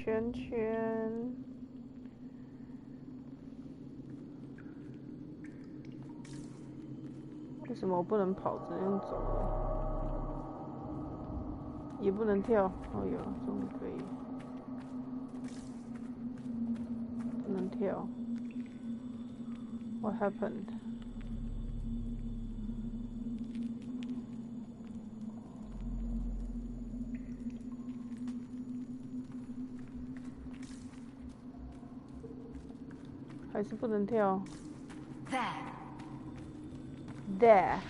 圈圈。为什么我不能跑，只能走了？也不能跳。哦有，终于可以。不能跳。What happened? 还是不能跳。There.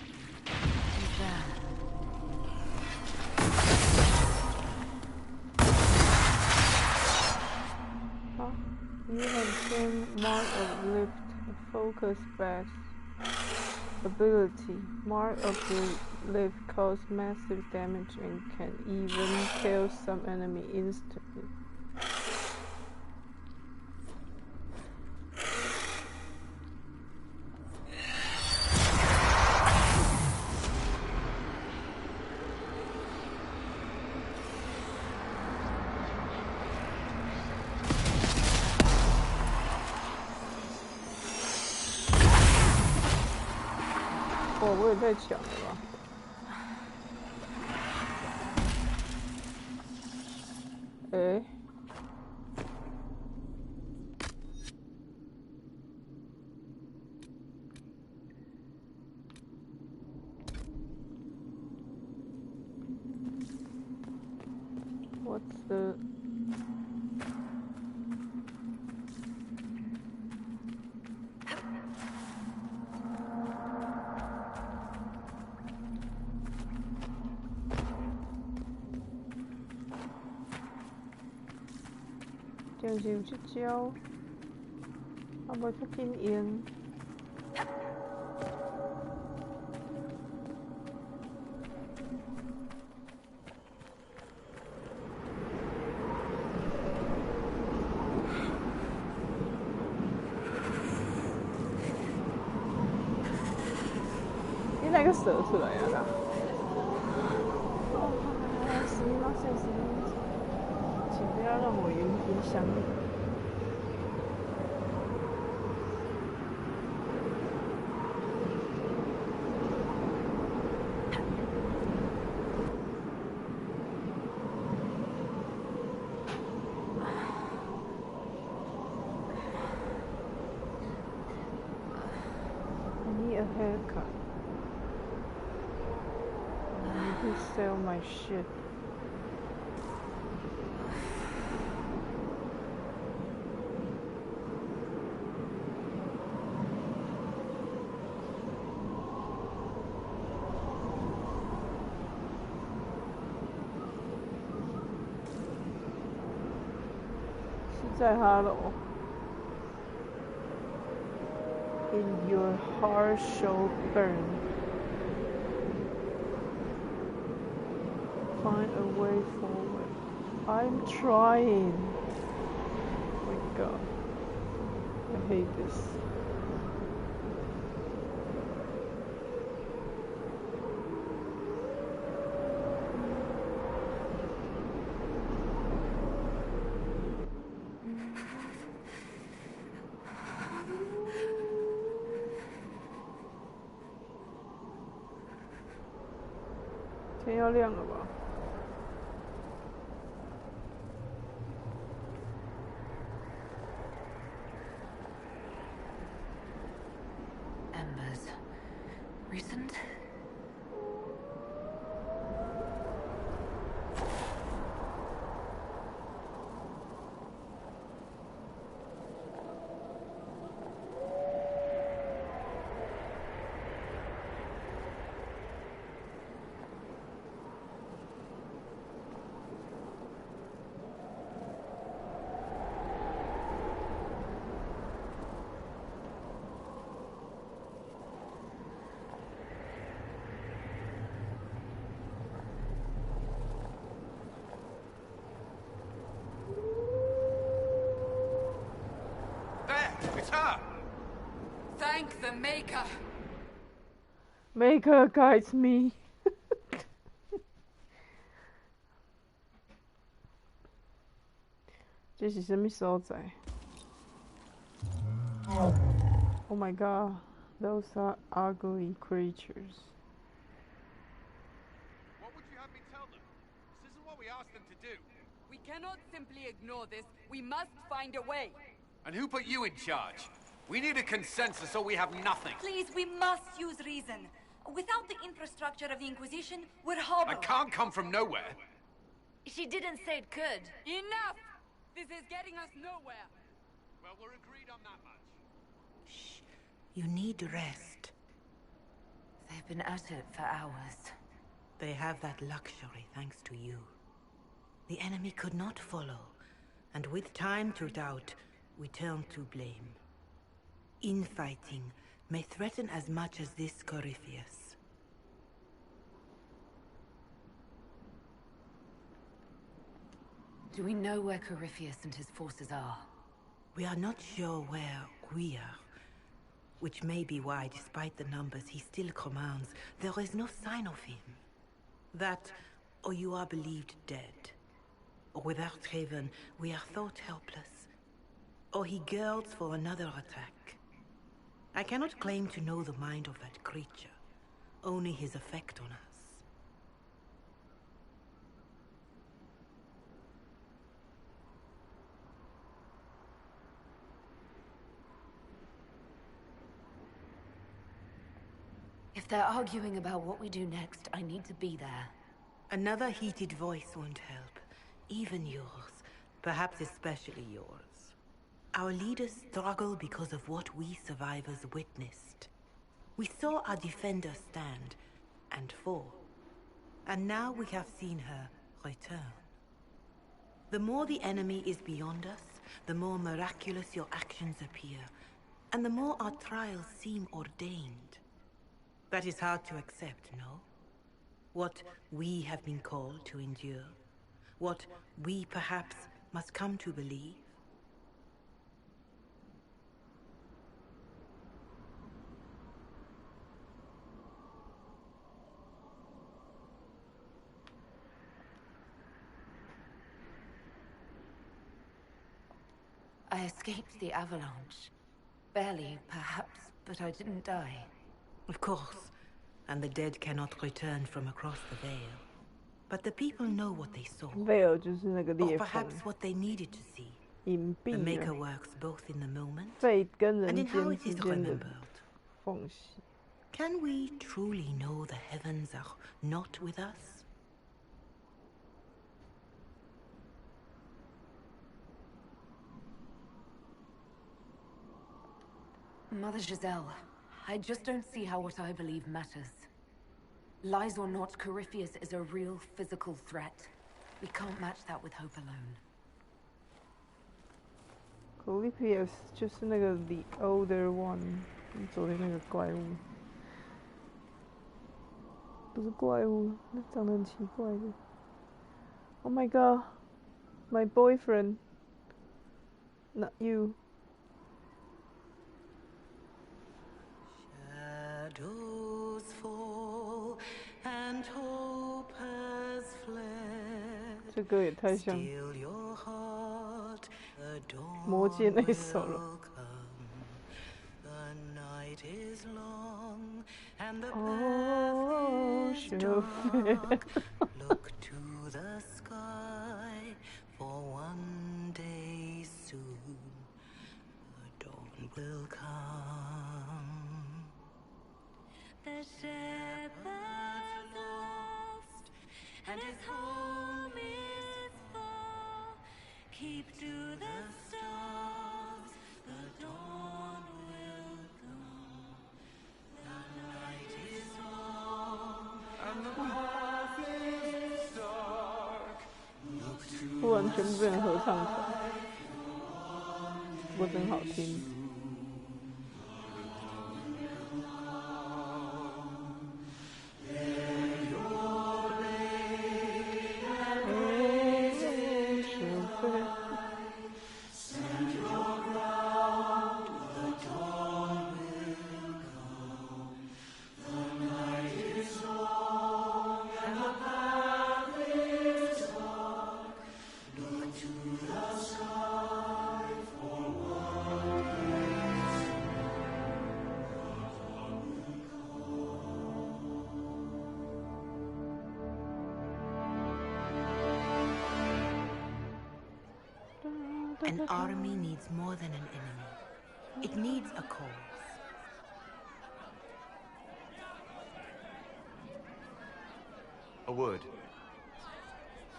Huh? You have seen Mark of Lift, a focus best ability. Mark of Lift causes massive damage and can even kill some enemy instantly.哦，我也太强了吧！哎，我的。这样子有去教，啊袂较紧用。你那个蛇出来啊啦！哦，是吗？是。请不要让我影响你。I need a haircut. I need to sell my shit. Say hello. In your heart shall burn. Find a way forward. I'm trying. Oh my god. I hate this.天要亮了吧？Embers. Recent? It's her! Thank the Maker! Maker guides me. 这是什么所在 ？Oh my god, those are ugly creatures. What would you have me tell them? This isn't what we asked them to do. We cannot simply ignore this. We must find a way. And who put you in charge? We need a consensus or we have nothing. Please, we must use reason. Without the infrastructure of the Inquisition, we're hobbled. I can't come from nowhere. She didn't say it could. Enough! This is getting us nowhere. Well, we're agreed on that much. Shh. You need rest. They've been at it for hours. They have that luxury thanks to you. The enemy could not follow, and with time to doubt, we turn to blame. Infighting may threaten as much as this Corypheus. Do we know where Corypheus and his forces are? We are not sure where we are, which may be why, despite the numbers he still commands, there is no sign of him. That, or you are believed dead. Or without Haven, we are thought helpless. Or he girds for another attack. I cannot claim to know the mind of that creature, only his effect on us. If they're arguing about what we do next, I need to be there. Another heated voice won't help. Even yours. Perhaps especially yours. Our leaders struggle because of what we survivors witnessed. We saw our defender stand and fall. And now we have seen her return. The more the enemy is beyond us, the more miraculous your actions appear, and the more our trials seem ordained. That is hard to accept, no? What we have been called to endure. What we perhaps must come to believe. I escaped the avalanche. Barely, perhaps, but I didn't die. Of course. And the dead cannot return from across the veil. But the people know what they saw. Veil 就是那个 Or 裂缝， perhaps what they needed to see. 隐 The 蔽 Maker 了 works both in the moment fate 跟人 and in how 间 it 之 is 间的 remembered. 缝隙。 Can we truly know the heavens are not with us? Mother Giselle, I just don't see how what I believe matters. Lies or not, Corypheus is a real physical threat. We can't match that with hope alone. Corypheus 就是那个 the older one，昨天那个怪物，不是怪物，那长得很奇怪的。Oh my god, my boyfriend, not you. Shadows fall and hope has fled. 这歌也太像 Still your heart, the dawn 魔戒那一首了。 will come. The night is long and the Oh, path is Sophie. dark. Look to the sky for one day soon. The dawn will come. The shepherd's lost, and his home is far. Keep to the stars, the dawn will come. The night is long, And the path is dark. 突然全部变成合唱团，不过真好听。to the sky. An army needs more than an enemy. It needs a cause. A word.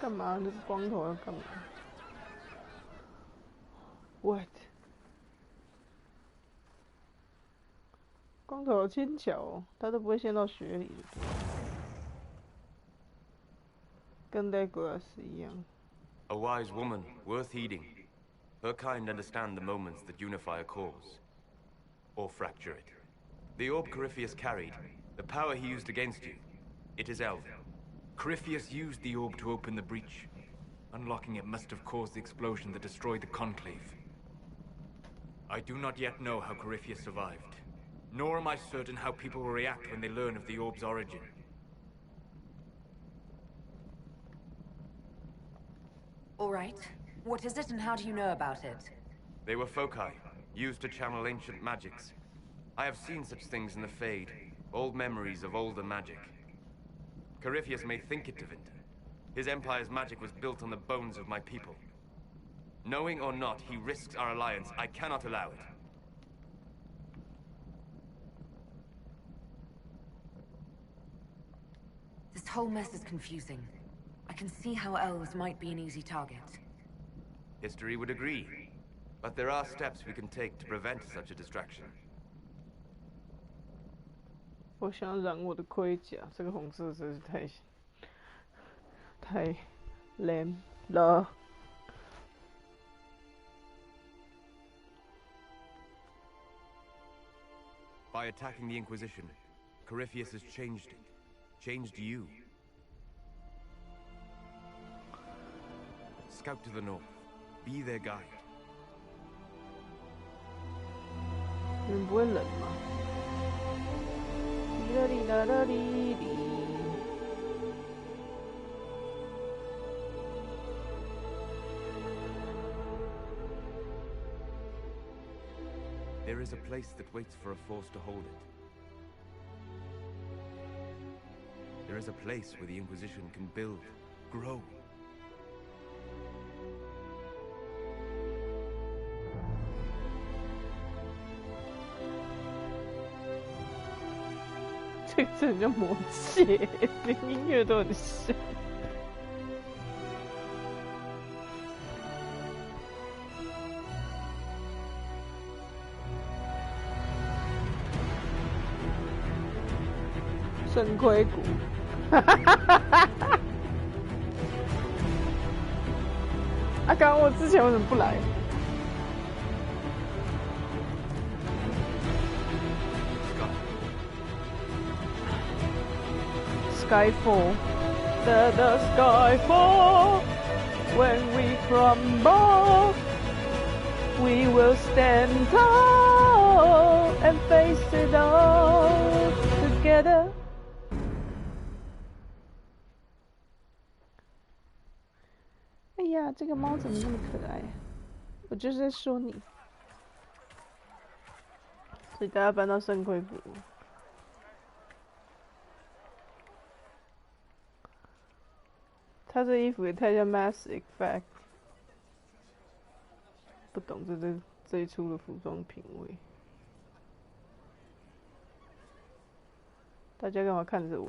干嘛？这个光头要干嘛 ？What？ 光头好轻巧哦，他都不会陷到雪里的，跟 Legolas 一样。A wise woman, worth heeding. Her kind understand the moments that unify a cause. Or fracture it. The orb Corypheus carried, the power he used against you, it is elven. Corypheus used the orb to open the breach. Unlocking it must have caused the explosion that destroyed the Conclave. I do not yet know how Corypheus survived. Nor am I certain how people will react when they learn of the orb's origin. All right. What is it and how do you know about it? They were foci, used to channel ancient magics. I have seen such things in the Fade, old memories of older magic. Corypheus may think it divinity. His empire's magic was built on the bones of my people. Knowing or not, he risks our alliance. I cannot allow it. This whole mess is confusing. I can see how elves might be an easy target. History would agree. But there are steps we can take to prevent such a distraction. 我想染我的盔甲，这个红色真是太 lame 了。By attacking the Inquisition, Corypheus has changed it. Changed you. Scout to the north. Be their guide. 你们不会冷吗？哩啦哩啦啦哩哩。There is a place that waits for a force to hold it. There is a place where the Inquisition can build, grow. 这个很像魔戒，连音乐都很像。肾盔骨，啊！刚刚我之前为什么不来？ Skyfall, let the sky fall. When we crumble, we will stand tall and face it all together. 哎呀，这个猫怎么那么可爱？我就是在说你，所以大家搬到圣盔谷。 他这衣服也太像 Mass Effect， 不懂这一出的服装品味。大家干嘛看着我？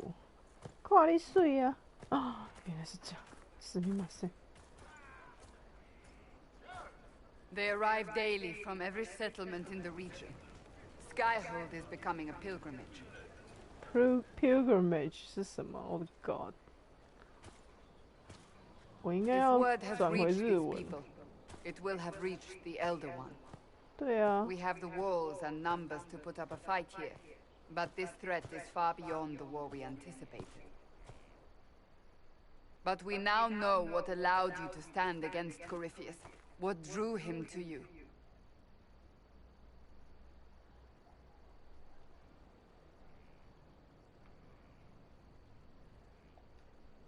看你水啊！啊，原来是这样，すみません。 They arrive daily from every settlement in the region. Skyhold is becoming a pilgrimage. Pilgrimage 是什么 ？Oh God！ 我应该要转回日文。It will have reached the Elder One. 对啊。 We have the walls and numbers to put up a fight here, but this threat is far beyond the war we anticipated. But we now know what allowed you to stand against Corypheus, what drew him to you.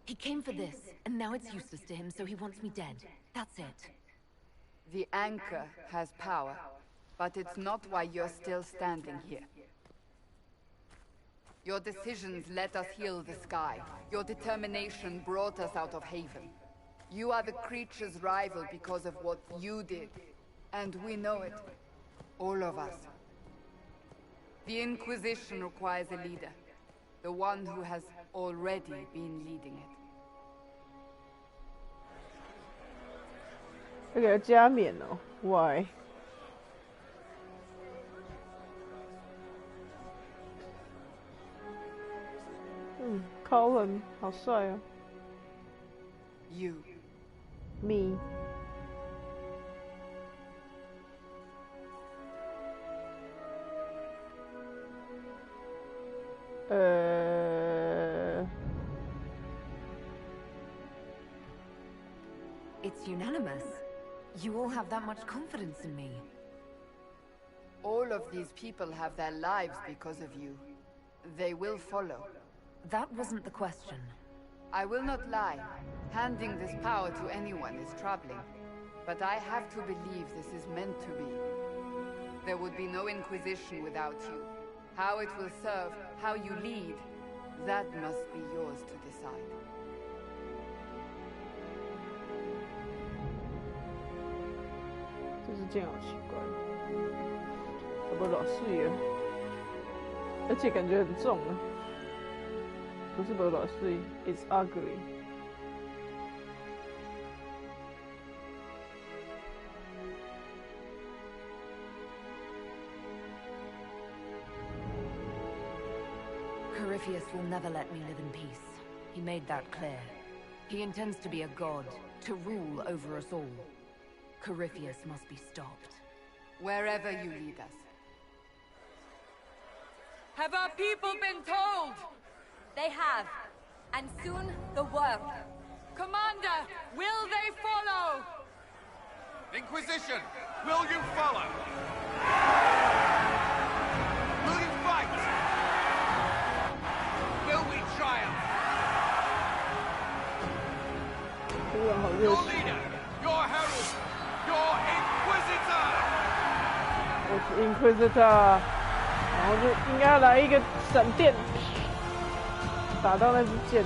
He came for this, and now it's useless to him, so he wants me dead. That's it. The anchor has power, but it's not why you're still standing here. Your decisions let us heal the sky. Your determination brought us out of Haven. You are the creature's rival because of what you did. And we know it. All of us. The Inquisition requires a leader. The one who has already been leading it. 要给他加冕哦 ？Why？ Colin 好帅哦。You. Me. It's unanimous. You all have that much confidence in me. All of these people have their lives because of you. They will follow. That wasn't the question. I will not lie. Handing this power to anyone is troubling. But I have to believe this is meant to be. There would be no Inquisition without you. How it will serve, how you lead, that must be yours to decide. 这件好奇怪，怎么老碎了？而且感觉很重啊！不是不老碎 ，It's ugly。Corypheus will never let me live in peace. He made that clear. He intends to be a god, to rule over us all. Corypheus must be stopped. Wherever you lead us. Have our people been told? They have. And soon, the world. Commander, will they follow? Inquisition, will you follow? Will you fight? Will we triumph? 突然好热 Your 血！ leader, your herald, your Inquisitor! 我是 Inquisitor，然后就应该要来一个闪电，打到那支箭。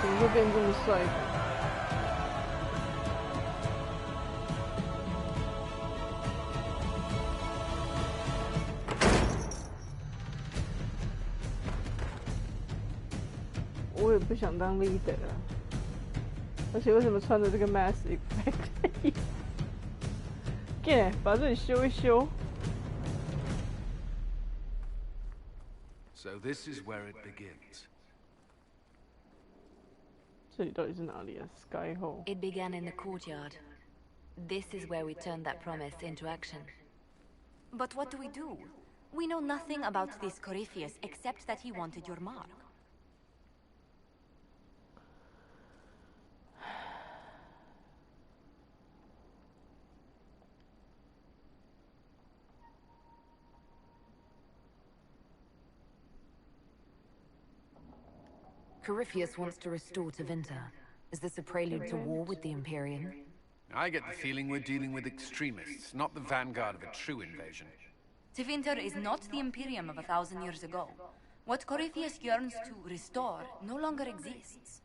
怎么会变这么帅？我也不想当 leader 啊，而且为什么穿着这个 Mass Effect？ 把这里修一修。 So this is where it begins. 这里到底是哪里啊 ？Skyhold。 It began in the courtyard. This is where we turned that promise into action. But what do? We know nothing about this Corypheus except that he wanted your mark. Corypheus wants to restore Tevinter. Is this a prelude to war with the Imperium? I get the feeling we're dealing with extremists, not the vanguard of a true invasion. Tevinter is not the Imperium of 1,000 years ago. What Corypheus yearns to restore no longer exists.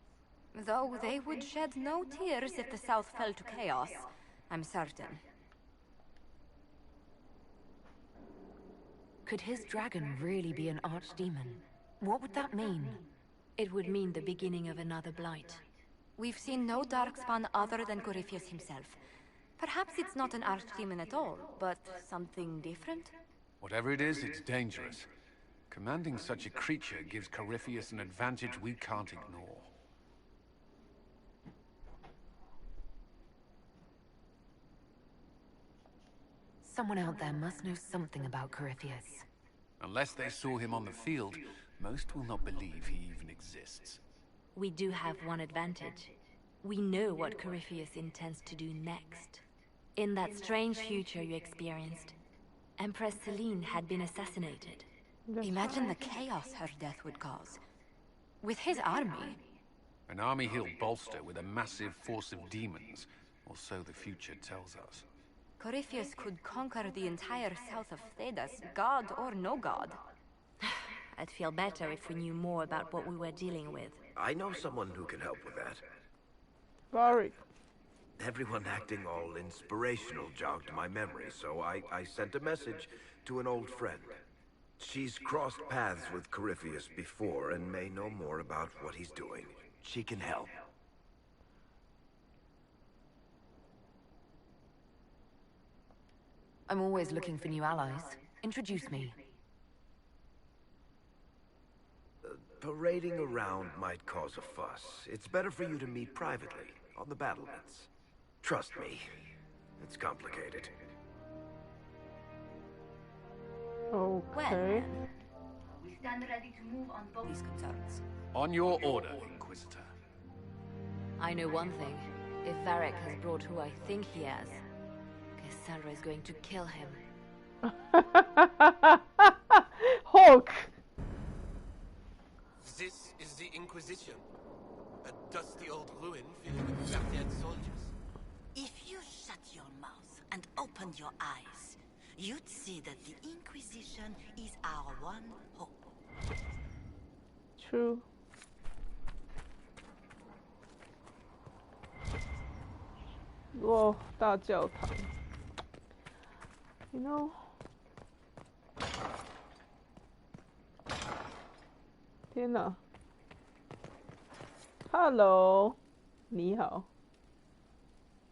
Though they would shed no tears if the South fell to chaos, I'm certain. Could his dragon really be an archdemon? What would that mean? It would mean the beginning of another blight. We've seen no darkspawn other than Corypheus himself. Perhaps it's not an archdemon at all, but something different? Whatever it is, it's dangerous. Commanding such a creature gives Corypheus an advantage we can't ignore. Someone out there must know something about Corypheus. Unless they saw him on the field, most will not believe he even exists. We do have one advantage. We know what Corypheus intends to do next. In that strange future you experienced, Empress Selene had been assassinated. Imagine the chaos her death would cause. With his army. An army he'll bolster with a massive force of demons, or so the future tells us. Corypheus could conquer the entire south of Thedas, god or no god. I'd feel better if we knew more about what we were dealing with. I know someone who can help with that. Varric. Everyone acting all inspirational jogged my memory, so I sent a message to an old friend. She's crossed paths with Corypheus before and may know more about what he's doing. She can help. I'm always looking for new allies. Introduce me. Parading around might cause a fuss. It's better for you to meet privately, on the battlements. Trust me, it's complicated. Okay. We stand ready to move on both these concerns. On your order, Inquisitor. I know one thing. If Varric has brought who I think he has, Cassandra is going to kill him. Hulk! This is the Inquisition. A dusty old ruin filled with dead soldiers. If you shut your mouth and opened your eyes, you'd see that the Inquisition is our one hope. True. Whoa, 大教堂. You know. 天哪 Hello 你好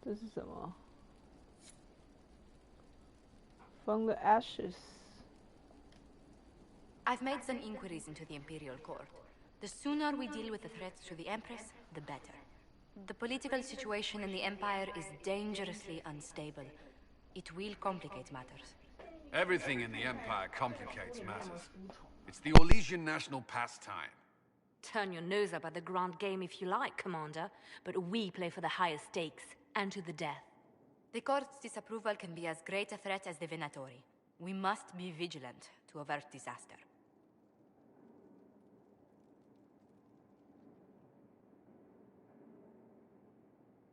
这是什么 From the ashes I've made some inquiries into the Imperial Court. The sooner we deal with the threats to the Empress, the better. The political situation in the Empire is dangerously unstable. It will complicate matters. Everything in the Empire complicates matters. It's the Orlesian national pastime. Turn your nose up at the grand game if you like, Commander, but we play for the highest stakes, and to the death. The Court's disapproval can be as great a threat as the Venatori. We must be vigilant to avert disaster.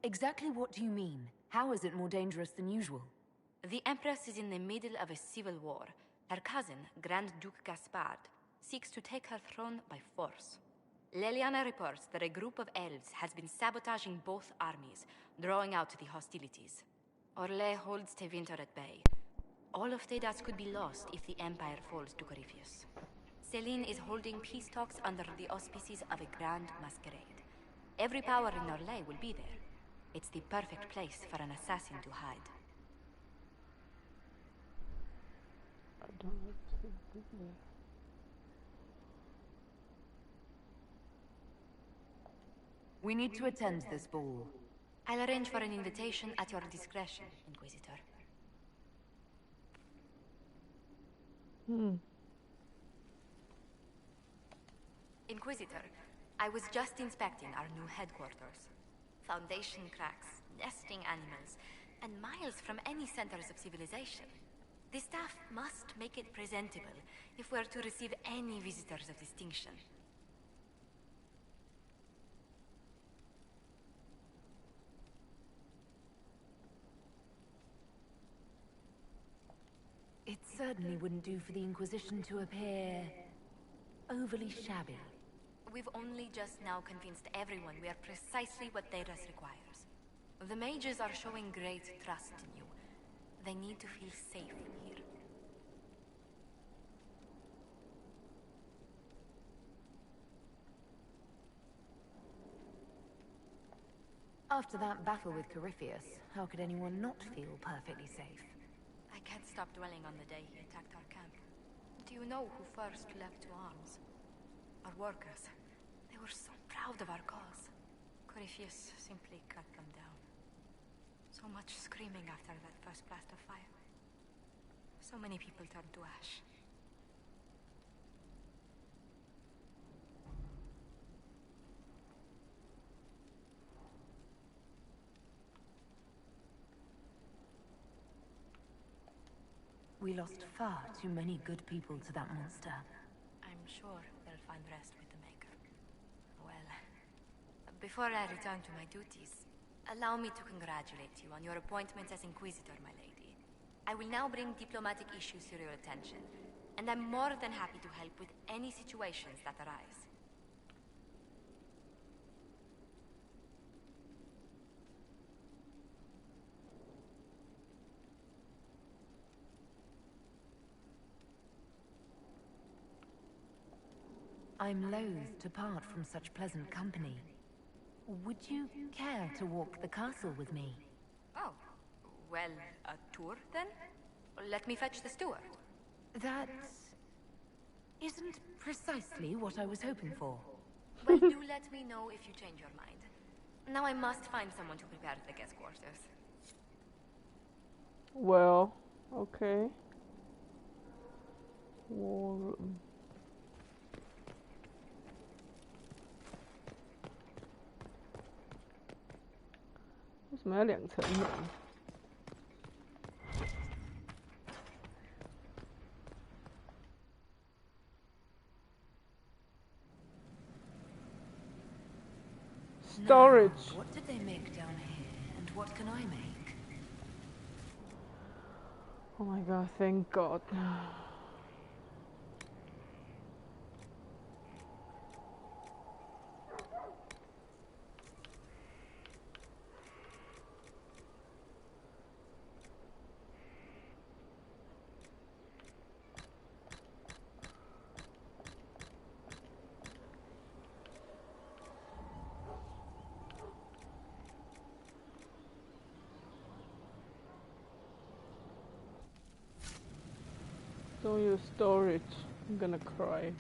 Exactly what do you mean? How is it more dangerous than usual? The Empress is in the middle of a civil war. Her cousin, Grand Duke Gaspard, seeks to take her throne by force. Leliana reports that a group of elves has been sabotaging both armies, drawing out the hostilities. Orlais holds Tevinter at bay. All of Thedas could be lost if the Empire falls to Corypheus. Celine is holding peace talks under the auspices of a grand masquerade. Every power in Orlais will be there. It's the perfect place for an assassin to hide. I don't know. We need to attend this ball. I'll arrange for an invitation at your discretion, Inquisitor. Inquisitor, I was just inspecting our new headquarters. Foundation cracks, nesting animals, and miles from any centers of civilization. The staff must make it presentable if we're to receive any visitors of distinction. It certainly wouldn't do for the Inquisition to appear overly shabby. We've only just now convinced everyone we are precisely what Thedas requires. The mages are showing great trust in you. They need to feel safe here. After that battle with Corypheus, how could anyone not feel perfectly safe? I can't stop dwelling on the day he attacked our camp. Do you know who first leapt to arms? Our workers. They were so proud of our cause. Corypheus simply cut them down. So much screaming after that first blast of fire. So many people turned to ash. We lost far too many good people to that monster. I'm sure they'll find rest with the Maker. Well, before I return to my duties, allow me to congratulate you on your appointment as Inquisitor, my lady. I will now bring diplomatic issues to your attention. and I'm more than happy to help with any situations that arise. I'm loath to part from such pleasant company. Would you care to walk the castle with me? Oh, well, a tour then? Let me fetch the steward. That isn't precisely what I was hoping for. Well, do let me know if you change your mind. Now I must find someone to prepare the guest quarters. Well, okay. War room.为什么要2层门？ Storage. Now, what did they make down here, and what can I make? Oh my god, thank God. Don't use storage. I'm gonna cry.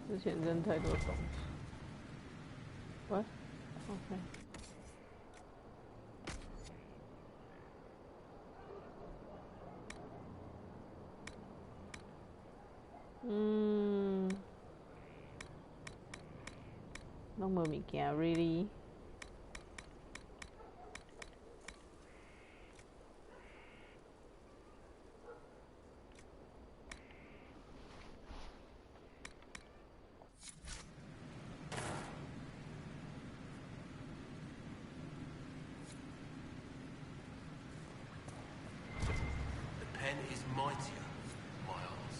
之前扔太多东西。What? Okay. Don't move me, can't really. Is mightier, Miles.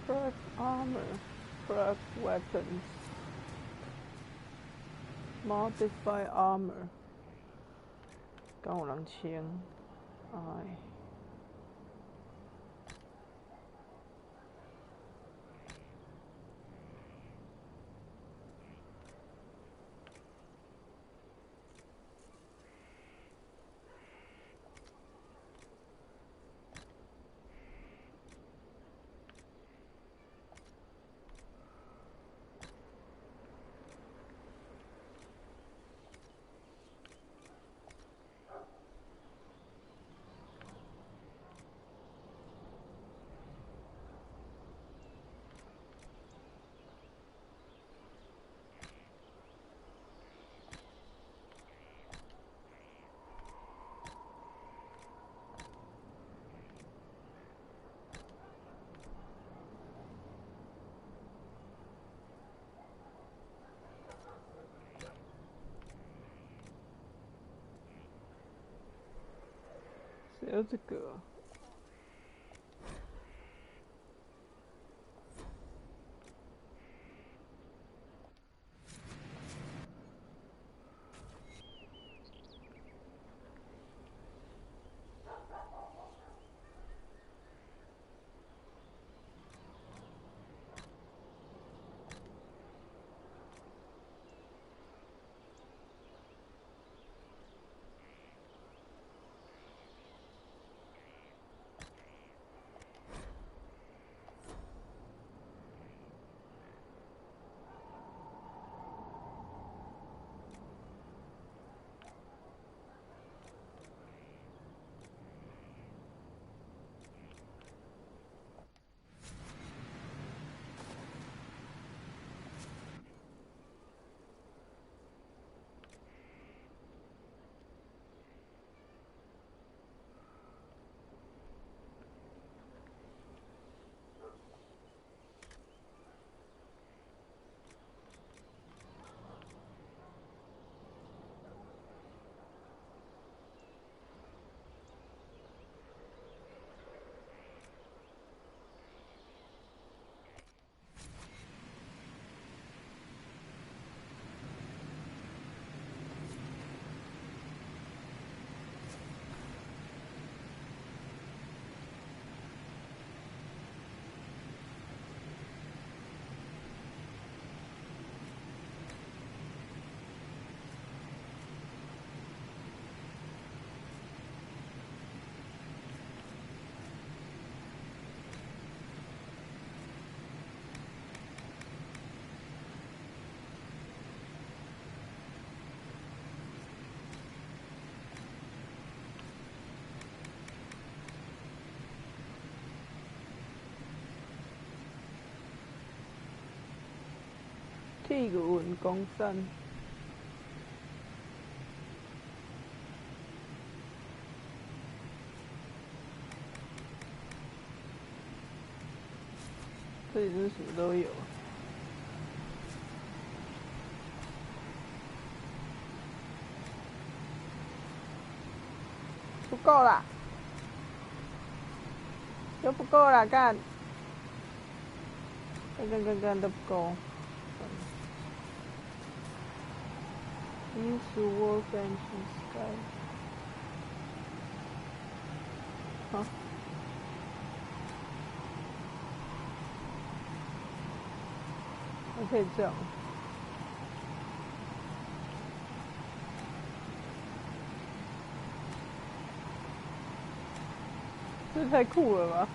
Craft armor, craft weapons, modify armor. 敢有人穿？哎。谁有这个啊？铁云公山。这里是什么都有。不够啦，又不够啦，干都不够。Use the workbench in sky。好。我可以这样。这太酷了吧！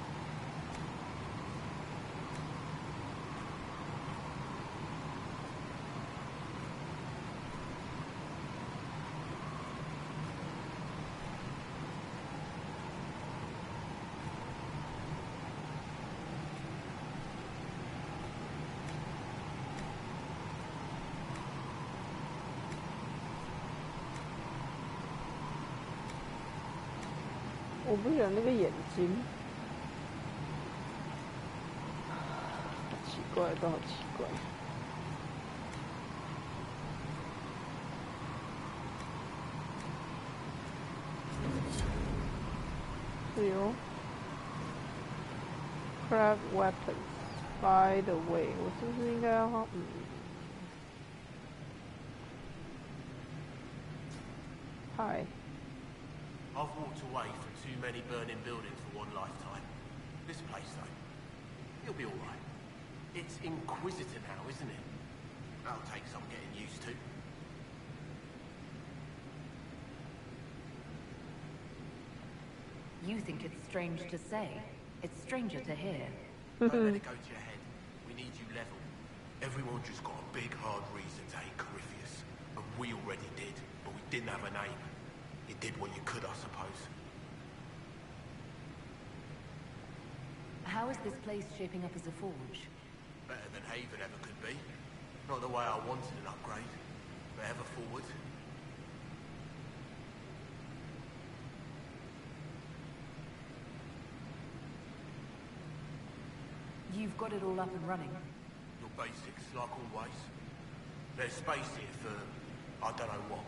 我不喜欢那个眼睛，好奇怪，都好奇怪。是哟 ，Craft weapons. By the way， 我是不是应该要嗨。I've walked away from too many burning buildings for one lifetime. This place, though, it'll be alright. It's Inquisitor now, isn't it? That'll take some getting used to. You think it's strange to say. It's stranger to hear. Don't let it go to your head. We need you level. Everyone just got a big, hard reason to hate Corypheus. And we already did, but we didn't have a name. You did what you could, I suppose. How is this place shaping up as a forge? Better than Haven ever could be. Not the way I wanted an upgrade, but ever forward. You've got it all up and running. Your basics, like always. There's space here for, I don't know what.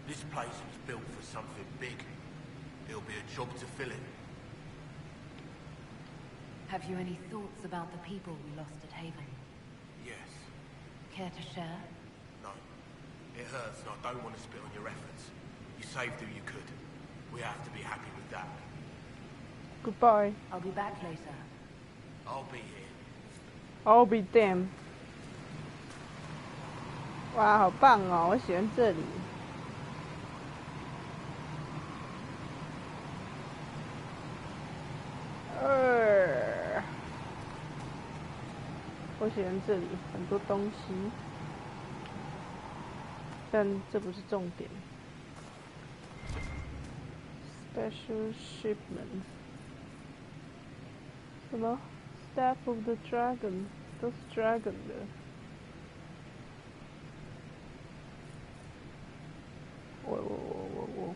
This place was built for something big. It'll be a job to fill it. Have you any thoughts about the people we lost at Haven? Yes. Care to share? No. It hurts and I don't want to spit on your efforts. You saved who you could. We have to be happy with that. Goodbye. I'll be back later. I'll be here. I'll be damned. 哇，好棒哦！我喜欢这里。我喜欢这里很多东西，但这不是重点。Special shipment， 什么 ？Staff of the Dragon， 都是 Dragon 的。我，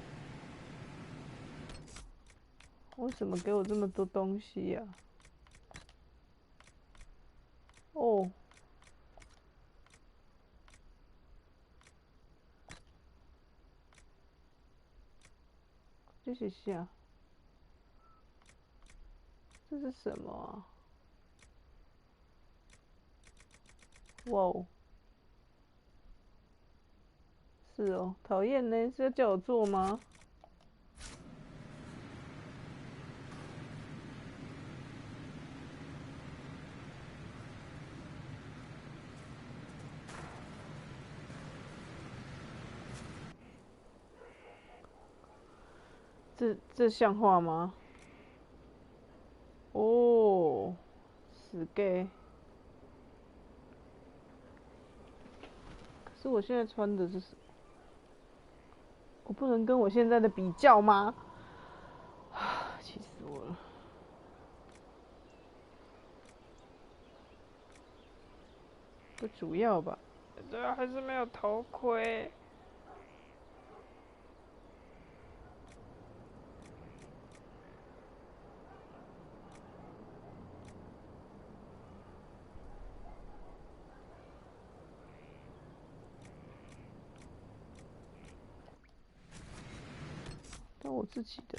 为什么给我这么多东西呀？哦，这是啥？这是什么啊？哇哦！是哦，讨厌呢，是要叫我做吗？这像话吗？哦，死 gay。可是我现在穿的是什么？我不能跟我现在的比较吗？气死我了！不主要吧。对啊，还是没有头盔。但我自己的。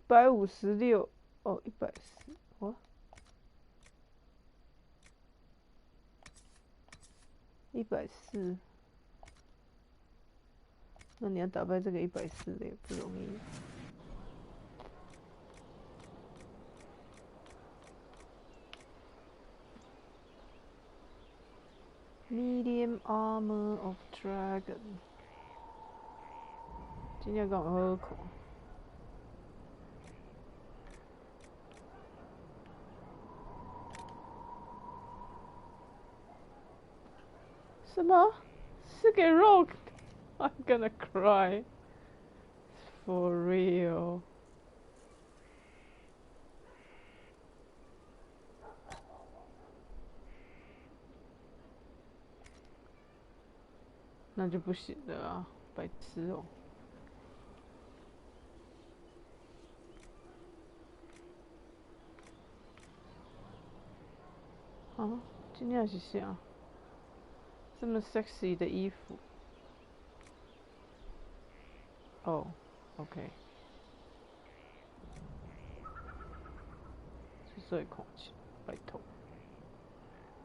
156哦，140，哇，140，那你要打败这个140的也不容易。Medium armor of dragon， 今天刚好喝口。什么？是给 Rogue？ I'm gonna cry. For real. 那就不行了啊，白痴哦。啊，今天是啥？这么 sexy 的衣服。哦 ，OK。是最空气，拜托。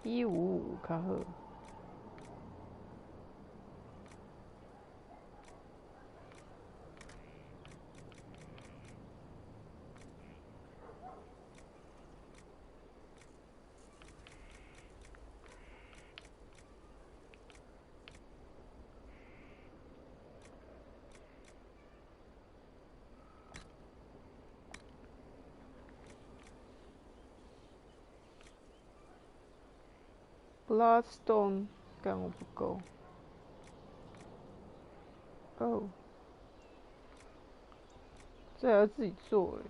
155较好。Bloodstone 干我不够。哦，这还要自己做哎。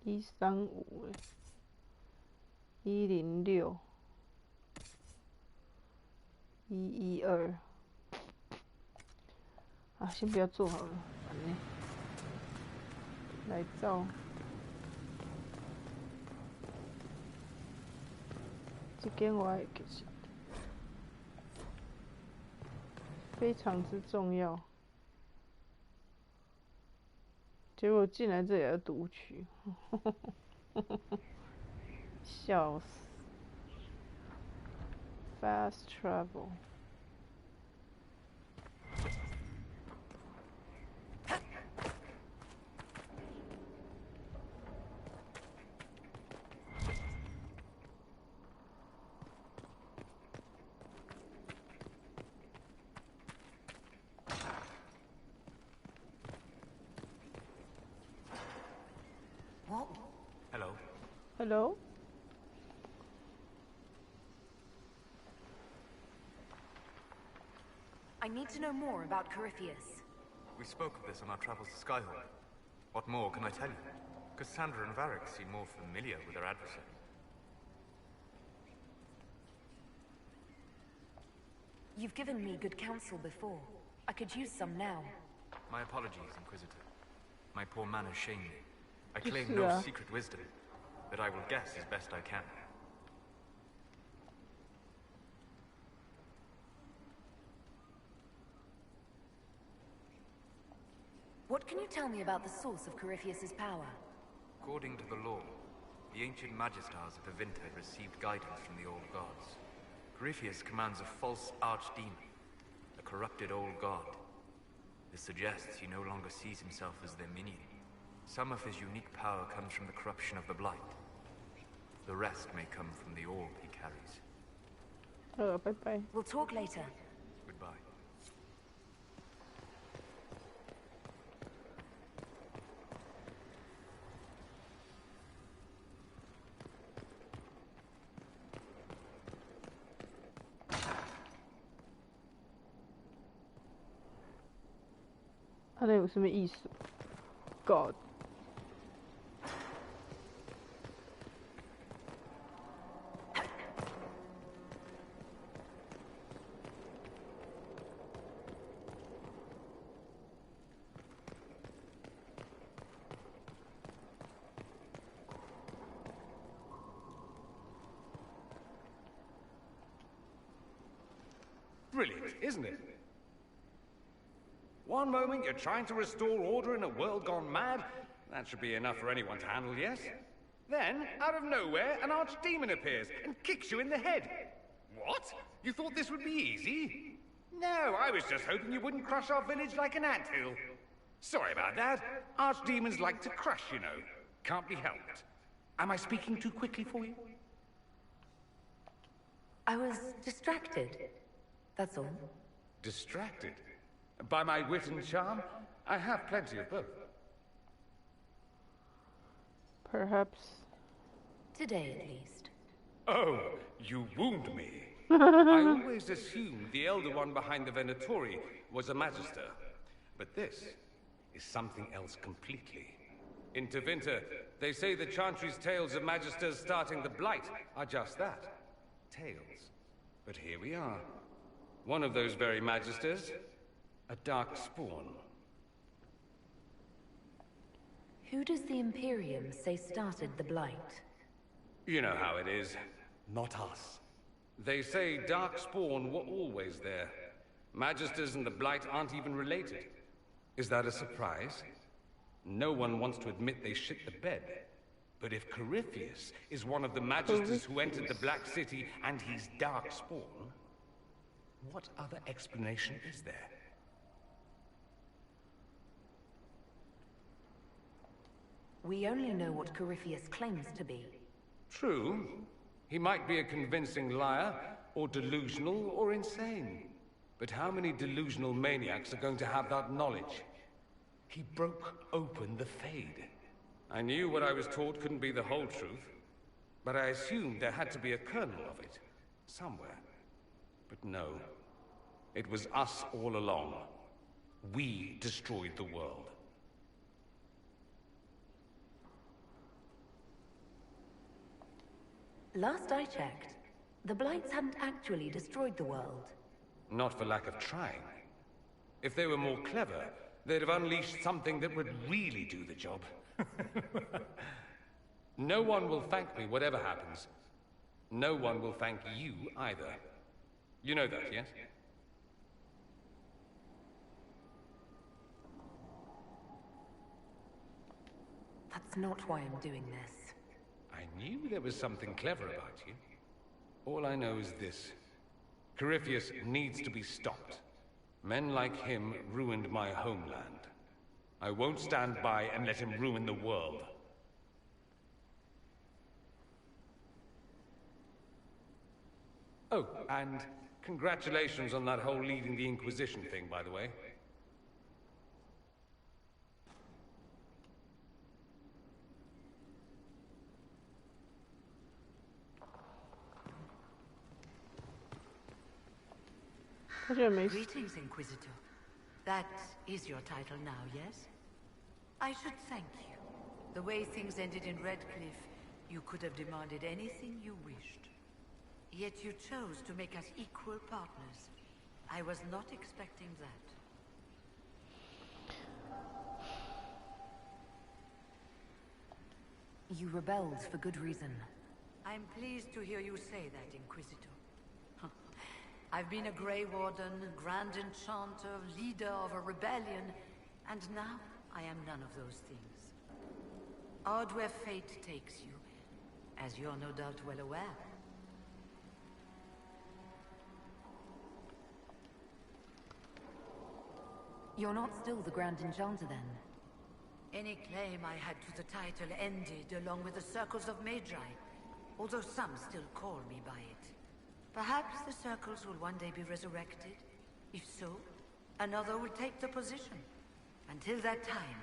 135哎，106，112，啊，先不要做好了，烦呢。来照，这间我也给下，非常之重要。结果进来这里要读取，笑死 ！Fast travel。Hello. Hello. I need to know more about Corypheus. We spoke of this on our travels to Skyhold. What more can I tell you? Cassandra and Varric seem more familiar with their adversary. You've given me good counsel before. I could use some now. My apologies, Inquisitor. My poor manners shame me. I claim no secret wisdom, but I will guess as best I can. What can you tell me about the source of Corypheus's power? According to the law, the ancient Magistars of Tevinter received guidance from the old gods. Corypheus commands a false archdemon, a corrupted old god. This suggests he no longer sees himself as their minion. Some of his unique power comes from the corruption of the Blight. The rest may come from the orb he carries. Oh, bye-bye. We'll talk later. Goodbye.他那有什么意思 ？God。Brilliant, isn't it? One moment you're trying to restore order in a world gone mad. That should be enough for anyone to handle, yes? Then, out of nowhere, an archdemon appears and kicks you in the head. What? You thought this would be easy? No, I was just hoping you wouldn't crush our village like an anthill. Sorry about that. Archdemons like to crush, you know. Can't be helped. Am I speaking too quickly for you? I was distracted. That's all. Distracted? By my wit and charm? I have plenty of both. Perhaps. Today, at least. Oh, you wound me. I always assumed the Elder One behind the Venatori was a Magister. But this is something else completely. In Tevinter, they say the Chantry's tales of Magisters starting the Blight are just that. Tales. But here we are. One of those very Magisters. A dark spawn. Who does the Imperium say started the Blight? You know how it is. Not us. They say dark spawn were always there. Magisters and the Blight aren't even related. Is that a surprise? No one wants to admit they shit the bed. But if Corypheus is one of the Magisters who entered the Black City and he's dark spawn, what other explanation is there? We only know what Corypheus claims to be. True. He might be a convincing liar, or delusional, or insane. But how many delusional maniacs are going to have that knowledge? He broke open the Fade. I knew what I was taught couldn't be the whole truth, but I assumed there had to be a kernel of it, somewhere. But no. It was us all along. We destroyed the world. Last I checked, the Blights hadn't actually destroyed the world. Not for lack of trying. If they were more clever, they'd have unleashed something that would really do the job. No one will thank me, whatever happens. No one will thank you either. You know that, yes? That's not why I'm doing this. I knew there was something clever about you. All I know is this. Corypheus needs to be stopped. Men like him ruined my homeland. I won't stand by and let him ruin the world. Oh, and congratulations on that whole leading the Inquisition thing, by the way. Greetings, Inquisitor. That is your title now, yes? I should thank you. The way things ended in Redcliffe, you could have demanded anything you wished. Yet you chose to make us equal partners. I was not expecting that. You rebelled for good reason. I'm pleased to hear you say that, Inquisitor. I've been a Grey Warden, Grand Enchanter, leader of a rebellion, and now I am none of those things. odd where fate takes you, as you're no doubt well aware. You're not still the Grand Enchanter, then? Any claim I had to the title ended along with the Circles of Magi, although some still call me by it. Perhaps the Circles will one day be resurrected. If so, another will take the position. Until that time,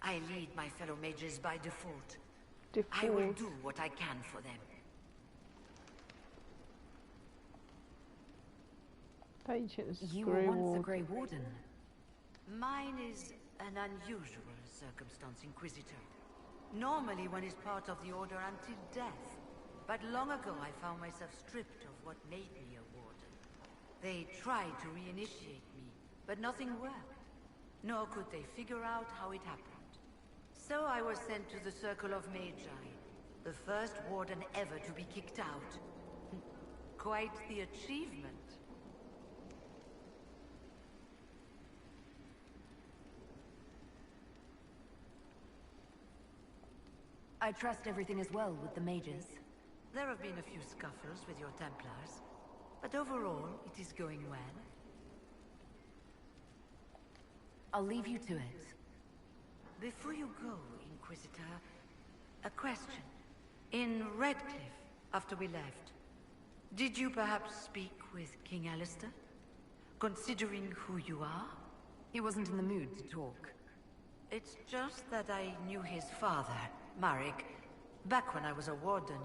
I lead my fellow mages by default. I will do what I can for them. 他以前是 You were once a Grey Warden. Mine is an unusual circumstance, Inquisitor. Normally one is part of the Order until death. But long ago I found myself stripped of what made me a Warden. They tried to reinitiate me, but nothing worked. Nor could they figure out how it happened. So I was sent to the Circle of Magi, the first Warden ever to be kicked out. Quite the achievement. I trust everything is well with the mages. There have been a few scuffles with your Templars, but overall, it is going well. I'll leave you to it. Before you go, Inquisitor, a question. In Redcliffe, after we left, did you perhaps speak with King Alistair? Considering who you are? He wasn't in the mood to talk. It's just that I knew his father, Marek, back when I was a warden.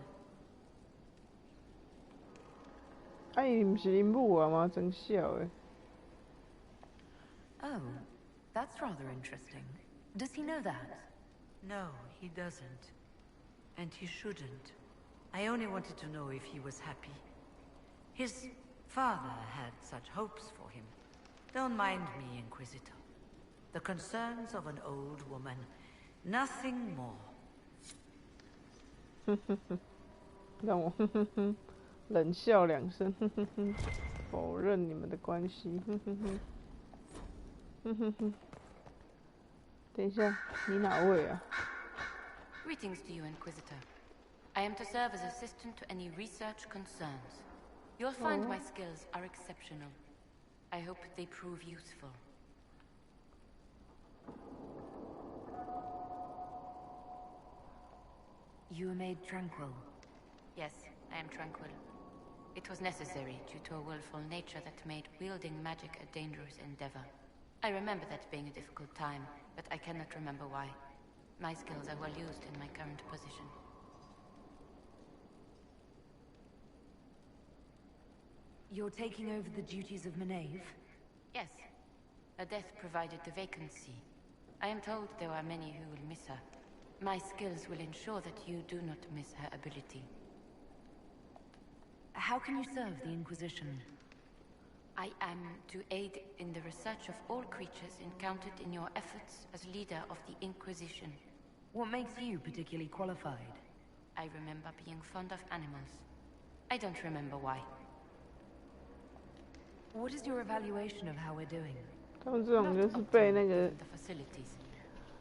伊毋是恁母啊吗？真笑诶。 Oh, that's rather interesting. Does he know that? No, he doesn't. And he shouldn't. I only wanted to know if he was happy. His father had such hopes for him. Don't mind me, Inquisitor. The concerns of an old woman. Nothing more. 让我冷笑两声，否认你们的关系。等一下，你哪位啊？ Greetings to you, Inquisitor. I am to serve as assistant to any research concerns. You'll find my skills are exceptional. I hope they prove useful. You were made tranquil. Yes, I am tranquil. It was necessary due to a willful nature that made wielding magic a dangerous endeavor. I remember that being a difficult time, but I cannot remember why. My skills are well used in my current position. You're taking over the duties of Maeve? Yes. Her death provided the vacancy. I am told there are many who will miss her. My skills will ensure that you do not miss her ability. How can you serve the Inquisition? I am to aid in the research of all creatures encountered in your efforts as leader of the Inquisition. What makes you particularly qualified? I remember being fond of animals. I don't remember why. What is your evaluation of how we're doing? 他们这种就是被那个 The facilities.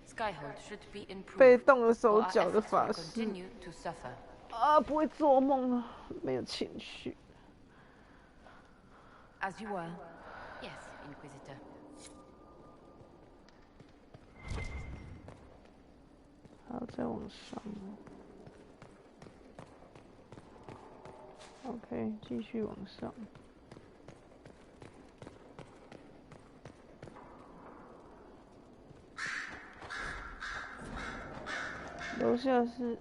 Skyhold should be improved. 被动了手 or our 脚的 efforts 法 will 师 continue to suffer. 啊，不会做梦了，没有情绪。 As you were. Yes, Inquisitor. 还要再往上。OK， 继续往上。楼下是，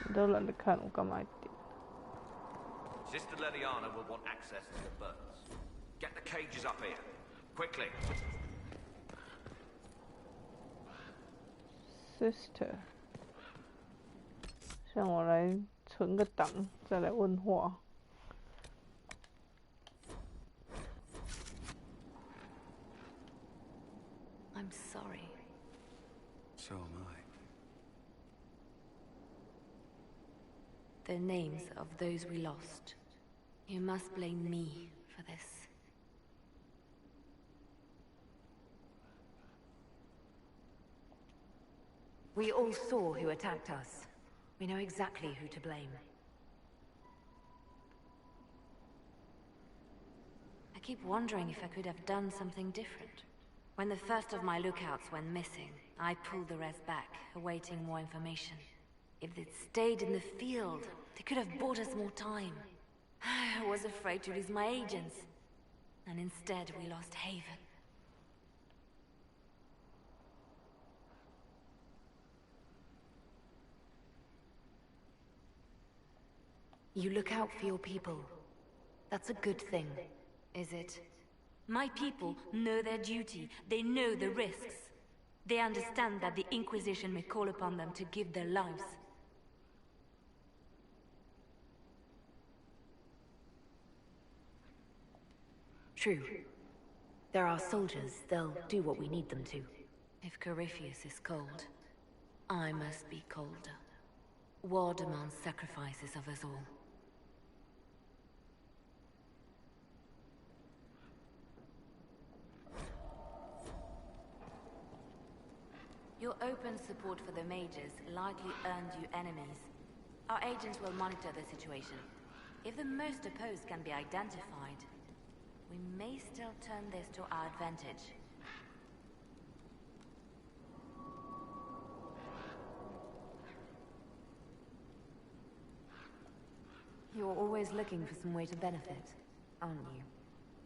你都懒得看，我干嘛要点？ Sister Leliana will want access to the birds. Get the cages up here. Quickly. Sister， 让我来存个档，再来问话。 I'm sorry. So am I. The names of those we lost. You must blame me for this. We all saw who attacked us. We know exactly who to blame. I keep wondering if I could have done something different. When the first of my lookouts went missing, I pulled the rest back, awaiting more information. If they'd stayed in the field, they could have bought us more time. I was afraid to lose my agents. And instead, we lost Haven. You look out for your people. That's a good thing. Is it? My people know their duty. They know the risks. They understand that the Inquisition may call upon them to give their lives. True. They're our soldiers. They'll do what we need them to. If Corypheus is cold, I must be colder. War demands sacrifices of us all. Your open support for the mages likely earned you enemies. Our agents will monitor the situation. If the most opposed can be identified, we may still turn this to our advantage. You're always looking for some way to benefit, aren't you?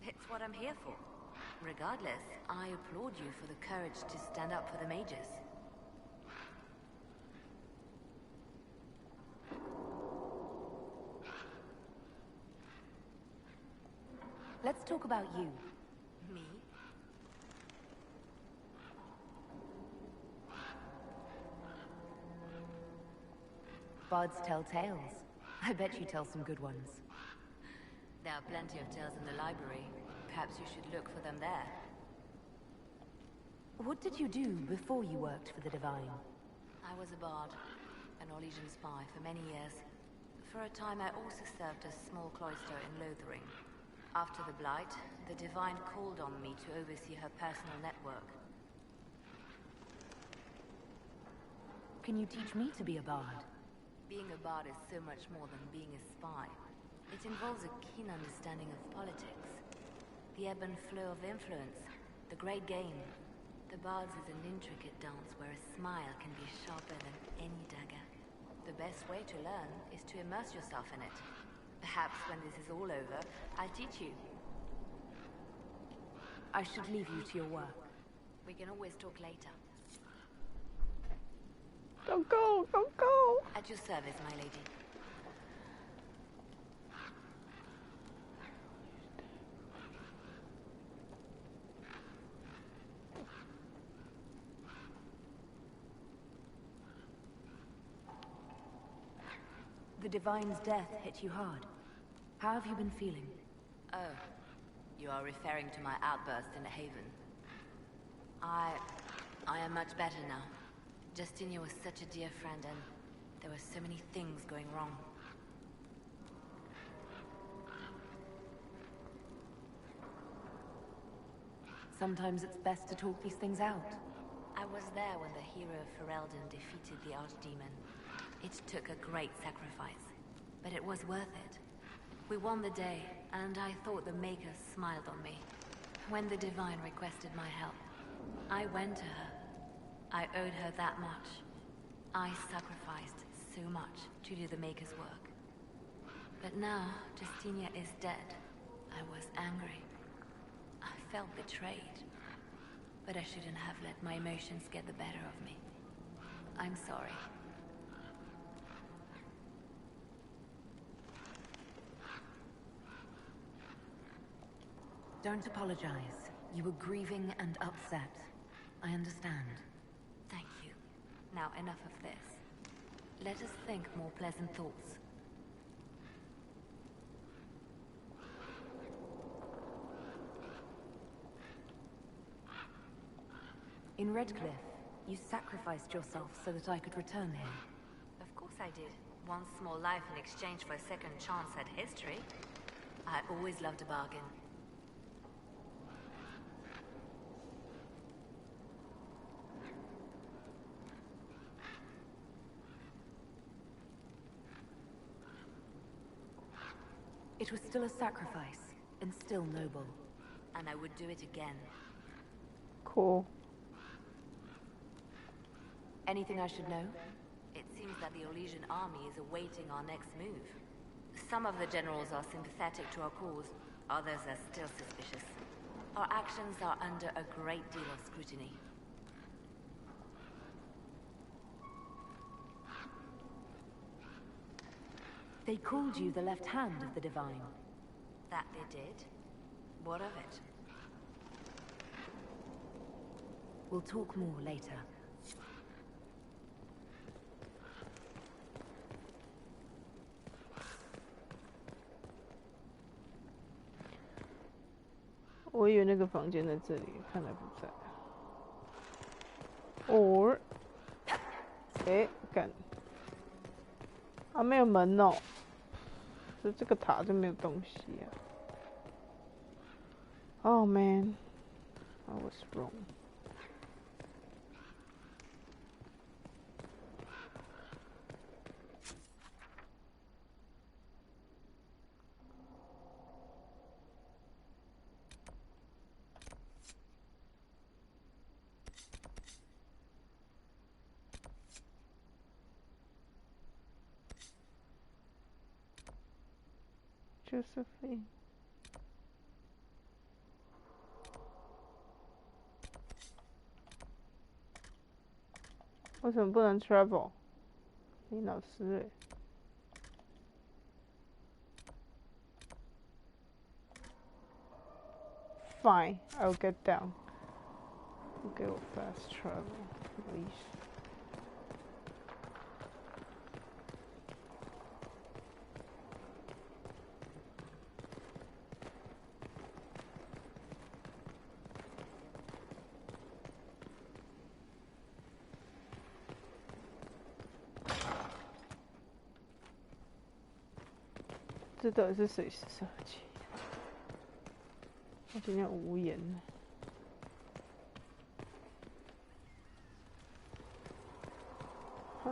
It's what I'm here for. Regardless, I applaud you for the courage to stand up for the mages. Let's talk about you. Me? Bards tell tales. I bet you tell some good ones. There are plenty of tales in the library. Perhaps you should look for them there. What did you do before you worked for the Divine? I was a bard, an Orlesian spy for many years. For a time I also served a small cloister in Lothering. After the Blight, the Divine called on me to oversee her personal network. Can you teach me to be a bard? Being a bard is so much more than being a spy. It involves a keen understanding of politics, the ebb and flow of influence, the great game. The bard's is an intricate dance where a smile can be sharper than any dagger. The best way to learn is to immerse yourself in it. Perhaps when this is all over, I'll teach you. I should leave you to your work. We can always talk later. Don't go! Don't go! At your service, my lady. The Divine's death hit you hard. How have you been feeling? Oh, you are referring to my outburst in the Haven. I am much better now. Justinia was such a dear friend, and there were so many things going wrong. Sometimes it's best to talk these things out. I was there when the hero of Ferelden defeated the Archdemon. It took a great sacrifice, but it was worth it. We won the day, and I thought the Maker smiled on me. When the Divine requested my help, I went to her. I owed her that much. I sacrificed so much to do the Maker's work. But now, Justinia is dead. I was angry. I felt betrayed. But I shouldn't have let my emotions get the better of me. I'm sorry. Don't apologize. You were grieving and upset. I understand. Thank you. Now enough of this. Let us think more pleasant thoughts. In Redcliffe, you sacrificed yourself so that I could return here. Of course I did. One small life in exchange for a second chance at history. I always loved a bargain. It was still a sacrifice, and still noble. And I would do it again. Cool. Anything I should know? It seems that the Orlesian army is awaiting our next move. Some of the generals are sympathetic to our cause, others are still suspicious. Our actions are under a great deal of scrutiny. They called you the left hand of the Divine. That they did? What of it? We'll talk more later. "我以为那个房间在这里，看来不在。Or， 干，啊，没有门哦，就这个塔就没有东西啊。Oh man, I was wrong. Josephine. 为什么不能 travel？ 你老师欸。Fine, I'll get down. 不给我 fast travel, please. 这到底是谁设计的？我今天无言了。啊？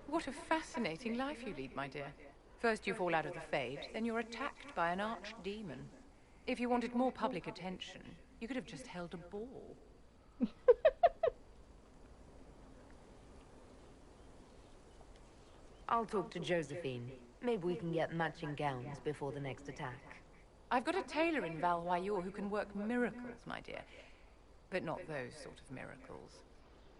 What a fascinating life you lead, my dear. First you fall out of the Fade, then you're attacked by an archdemon. If you wanted more public attention, you could have just held a ball. I'll talk to Josephine. Maybe we can get matching gowns before the next attack. I've got a tailor in Valwayor who can work miracles, my dear. But not those sort of miracles.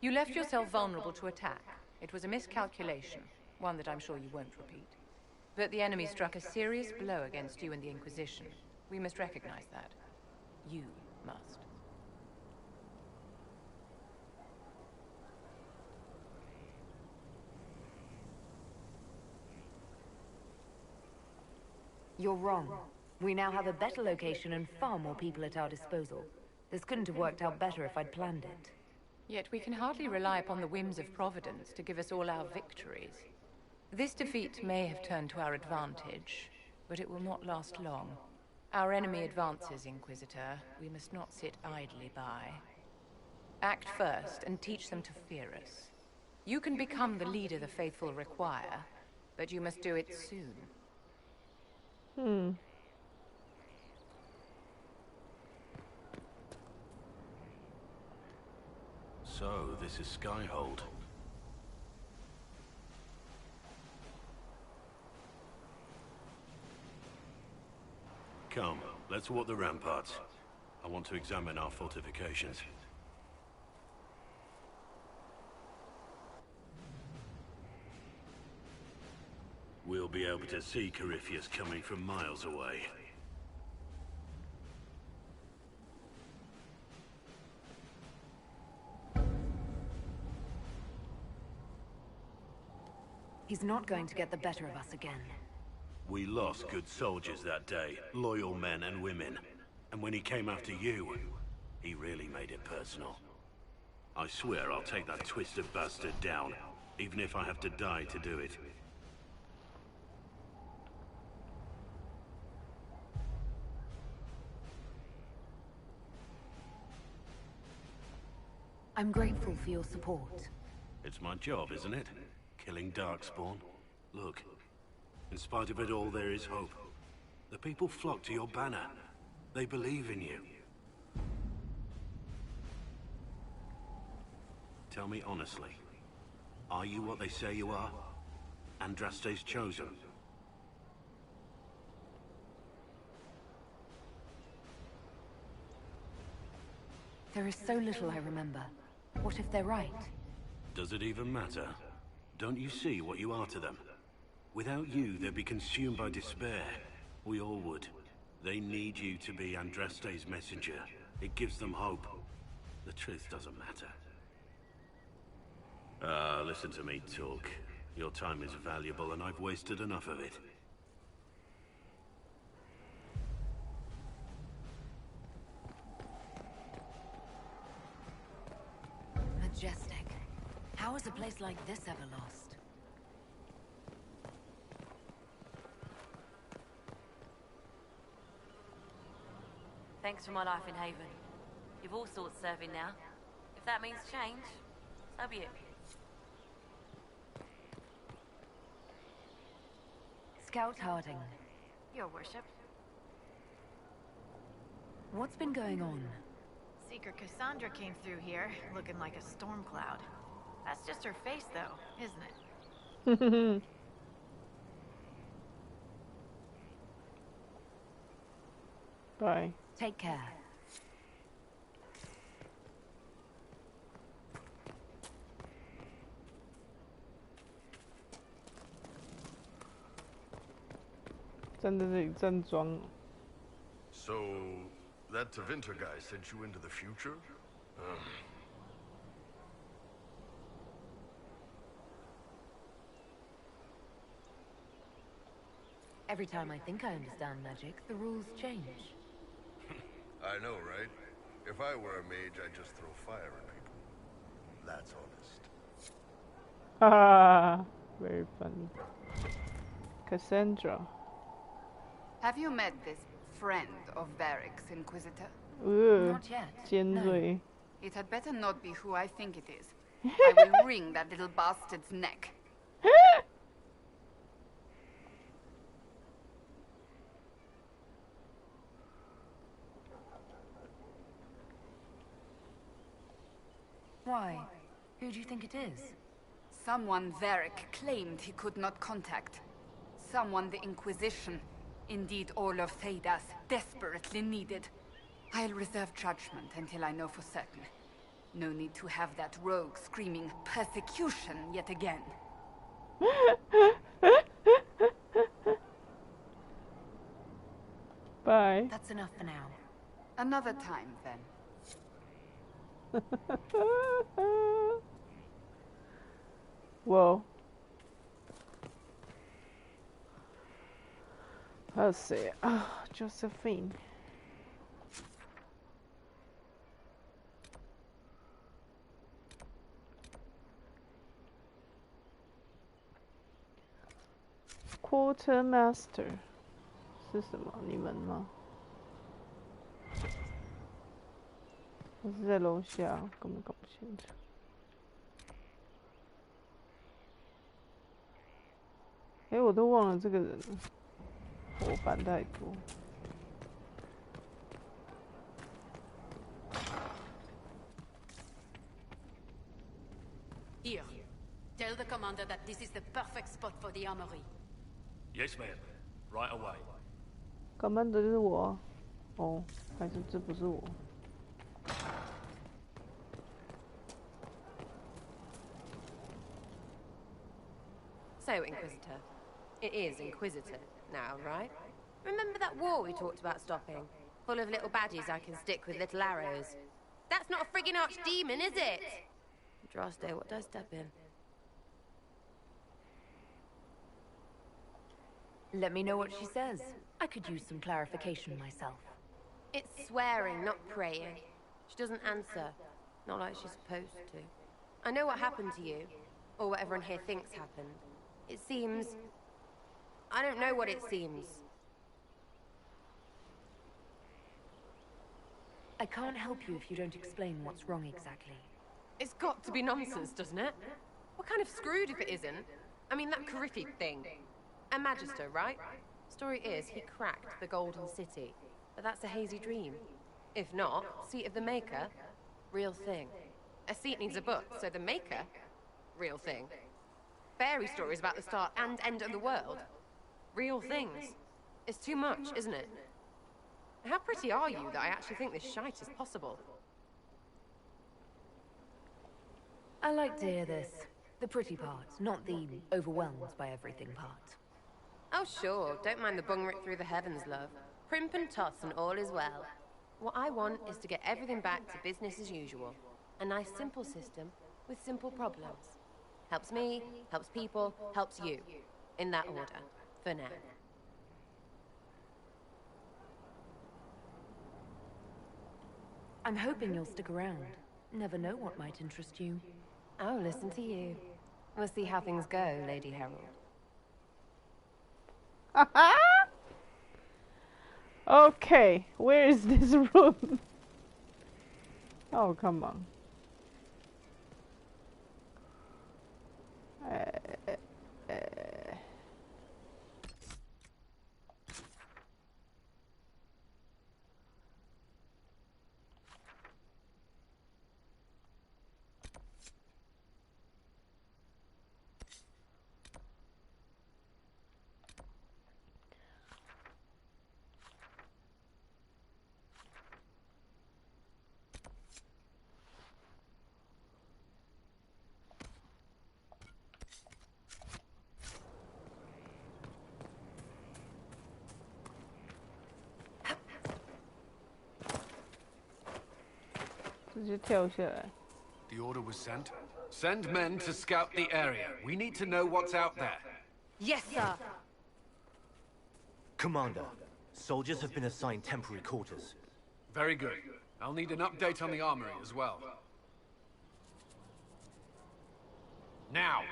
You left yourself vulnerable to attack. It was a miscalculation, one that I'm sure you won't repeat. But the enemy struck a serious blow against you and the Inquisition. We must recognize that. You must. You're wrong. We now have a better location and far more people at our disposal. This couldn't have worked out better if I'd planned it. Yet we can hardly rely upon the whims of Providence to give us all our victories. This defeat may have turned to our advantage, but it will not last long. Our enemy advances, Inquisitor. We must not sit idly by. Act first and teach them to fear us. You can become the leader the faithful require, but you must do it soon. So, this is Skyhold. Come, let's walk the ramparts. I want to examine our fortifications. We'll be able to see Corypheus coming from miles away. He's not going to get the better of us again. We lost good soldiers that day, loyal men and women. And when he came after you, He really made it personal. I swear I'll take that twisted bastard down, even if I have to die to do it. I'm grateful for your support. It's my job, isn't it? Killing Darkspawn. Look, in spite of it all, there is hope. The people flock to your banner. They believe in you. Tell me honestly, are you what they say you are? Andraste's chosen? There is so little I remember. What if they're right? Does it even matter? Don't you see what you are to them? Without you, they'd be consumed by despair. We all would. They need you to be Andraste's messenger. It gives them hope. The truth doesn't matter. Listen to me talk. Your time is valuable and I've wasted enough of it. Majestic. How is a place like this ever lost? Thanks for my life in Haven. You've all sorts serving now. If that means change, so be it. Scout Harding. Your worship. What's been going on? Seeker Cassandra came through here, looking like a storm cloud. That's just her face, though, isn't it? Bye. Take care. So, that Tevinter guy sent you into the future? Every time I think I understand magic, the rules change. I know, right? If I were a mage, I'd just throw fire at people. That's honest. Ah, very funny. Cassandra. Have you met this friend of Varric's, Inquisitor? Not yet. 尖锐. It had better not be who I think it is. I will wring that little bastard's neck. Why? Who do you think it is? Someone Varric claimed he could not contact. Someone the Inquisition, indeed all of Thedas, desperately needed. I'll reserve judgment until I know for certain. No need to have that rogue screaming persecution yet again. Bye. That's enough for now. Another time, then. Whoa. Let's see. Josephine. Quartermaster 是什么？你们吗？我是在楼下，根本搞不清楚。哎，我都忘了这个人了，伙伴太多。Here, tell the commander that this is the perfect spot for the armory. Yes, ma'am. Right away. Commander 就是我。哦，还是这不是我。So, Inquisitor. It is Inquisitor now, right? Remember that war we talked about stopping? Full of little badges I can stick with little arrows. That's not a friggin' archdemon, is it? Draste, what do I step in? Let me know what she says. I could use some clarification myself. It's swearing, not praying. She doesn't answer. Not like she's supposed to. I know what happened to you. Or what everyone here thinks happened. It seems... I don't know what it seems. I can't help you if you don't explain what's wrong exactly. It's got to be nonsense, doesn't it? We're kind of screwed if it isn't. I mean, that Carifi thing. A Magister, right? Story is, he cracked the Golden City. But that's a hazy dream. If not, Seat of the Maker, real thing. A seat needs a book, so the Maker, real thing. Fairy stories about the start and end of the world, real things. It's too much, isn't it? How pretty are you that I actually think this shite is possible? I like to hear this. The pretty part, not the overwhelmed by everything part. Oh sure, don't mind the bung rip through the heavens, love. Primp and toss and all is well. What I want is to get everything back to business as usual. A nice simple system with simple problems. Helps me, helps people, helps you. In that order, for now. I'm hoping you'll stick around. Never know what might interest you. Oh, listen to you. We'll see how things go, Lady Herald. Okay, where is this room? Oh, come on. The order was sent. Send men to scout the area. We need to know what's out there. Yes, sir. Commander, soldiers have been assigned temporary quarters. Very good. I'll need an update on the armory as well. Now!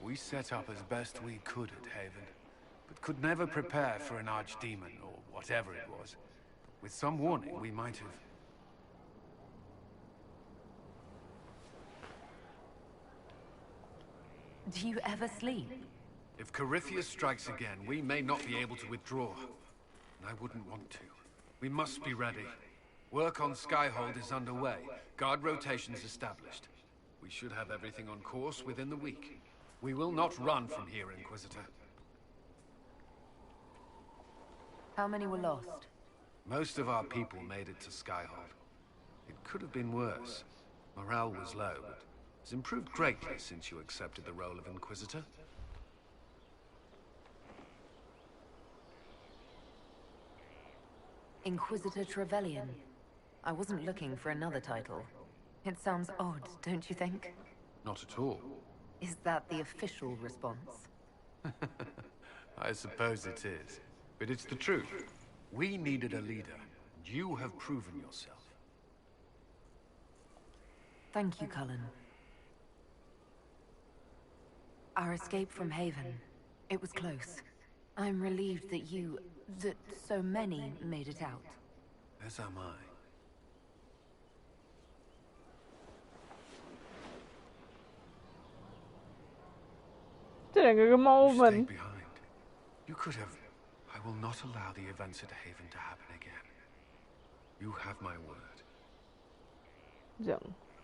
We set up as best we could at Haven, but could never prepare for an archdemon, or whatever it was. With some warning, we might have... Do you ever sleep? If Corypheus strikes again, we may not be able to withdraw. And I wouldn't want to. We must be ready. Work on Skyhold is underway. Guard rotations established. We should have everything on course within the week. We will not run from here, Inquisitor. How many were lost? Most of our people made it to Skyhold. It could have been worse. Morale was low, but it's improved greatly since you accepted the role of Inquisitor. Inquisitor Trevelyan. I wasn't looking for another title. It sounds odd, don't you think? Not at all. Is that the official response? I suppose it is. But it's the truth. We needed a leader. You have proven yourself. Thank you, Cullen. Our escape from Haven. It was close. I'm relieved that so many made it out. As am I. Stay behind. You could have... I will not allow the events at Haven to happen again. You have my word.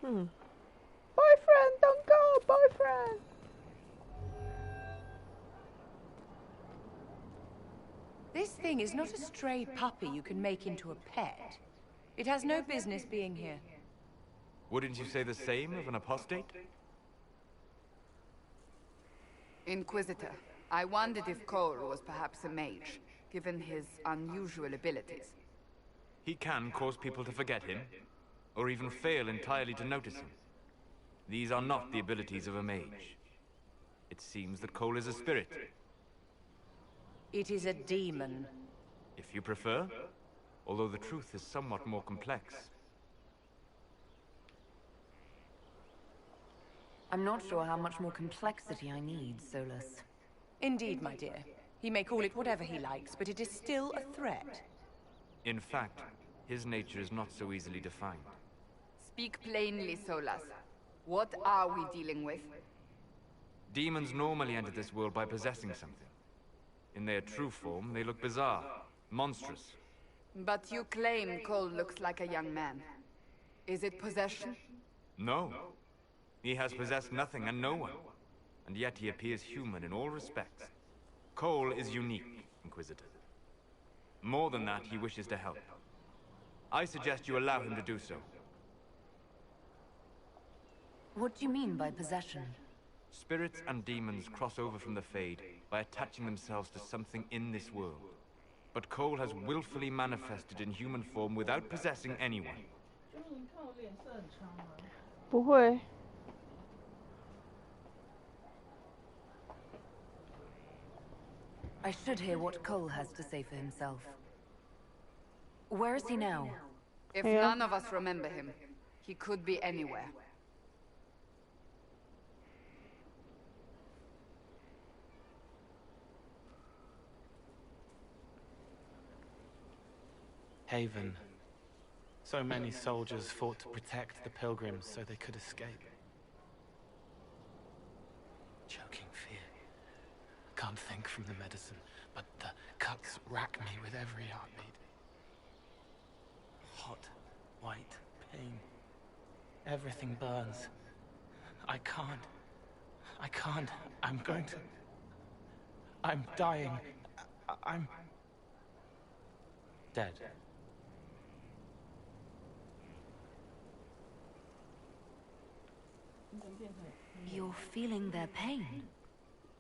Boyfriend, don't go, boyfriend! This thing is not a stray puppy you can make into a pet. It has no business being here. Wouldn't you say the same of an apostate? Inquisitor, I wondered if Cole was perhaps a mage, given his unusual abilities. He can cause people to forget him, or even fail entirely to notice him. These are not the abilities of a mage. It seems that Cole is a spirit. It is a demon. If you prefer. Although the truth is somewhat more complex. I'm not sure how much more complexity I need, Solus. Indeed, my dear. He may call it whatever he likes, but it is still a threat. In fact, his nature is not so easily defined. Speak plainly, Solus. What are we dealing with? Demons normally enter this world by possessing something. In their true form, they look bizarre, monstrous. But you claim Cole looks like a young man. Is it possession? No. He has possessed nothing and no one. And yet he appears human in all respects. Cole is unique, Inquisitor. More than that, he wishes to help. I suggest you allow him to do so. What do you mean by possession? Spirits and demons cross over from the Fade by attaching themselves to something in this world. But Cole has willfully manifested in human form without possessing anyone. 不会。I should hear what Cole has to say for himself. Where is he now? If none of us remember him, he could be anywhere. Haven. So many soldiers fought to protect the pilgrims so they could escape. Choking fear. Can't think from the medicine, but the cuts rack me with every heartbeat. Hot, white pain. Everything burns. I can't. I'm going to... I'm dying. I'm... dead. You're feeling their pain?